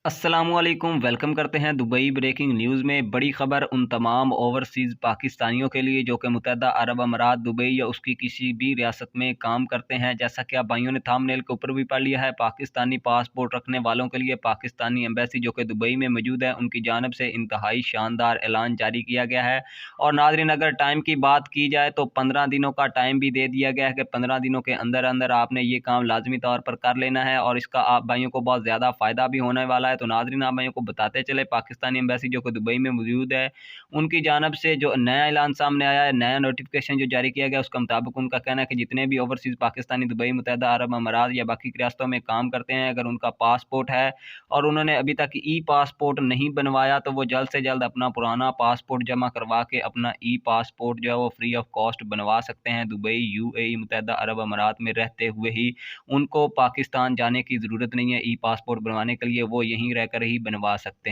अस्सलामुअलैकुम वेलकम करते हैं दुबई ब्रेकिंग न्यूज़ में। बड़ी खबर उन तमाम ओवरसीज़ पाकिस्तानियों के लिए जो कि मुत्तहदा अरब अमारात दुबई या उसकी किसी भी रियासत में काम करते हैं। जैसा कि आप भाइयों ने थंबनेल के ऊपर भी पढ़ लिया है, पाकिस्तानी पासपोर्ट रखने वालों के लिए पाकिस्तानी एम्बेसी जो कि दुबई में मौजूद है उनकी जानब से इंतहाई शानदार ऐलान जारी किया गया है। और नाज़रीन, अगर टाइम की बात की जाए तो 15 दिनों का टाइम भी दे दिया गया है कि 15 दिनों के अंदर अंदर आपने ये काम लाजमी तौर पर कर लेना है और इसका आप भाइयों को बहुत ज़्यादा फ़ायदा भी होने वाला है। तो नाज़रीन, आप भाइयों को बताते चले, पाकिस्तानी एम्बेसी जो कि दुबई में मौजूद है उनकी जानब से जो नया ऐलान सामने आया है, नया नोटिफिकेशन जो जारी किया गया, उसके मुताबिक उनका कहना है कि जितने भी ओवरसीज़ पाकिस्तानी दुबई, मुत्तहदा अरब अमारात या बाकी रियासतों में काम करते हैं, अगर उनका पासपोर्ट है और उन्होंने अभी तक ई पासपोर्ट नहीं बनवाया तो वो जल्द से जल्द अपना पुराना पासपोर्ट जमा करवा के अपना ई पासपोर्ट जो है वो फ्री ऑफ कॉस्ट बनवा सकते हैं। दुबई, यूएई, मुत्तहदा अरब अमारात में रहते हुए ही उनको पाकिस्तान जाने की ज़रूरत नहीं है। ई पासपोर्ट बनवाने के लिए वो यहीं रहकर ही बनवा सकते हैं।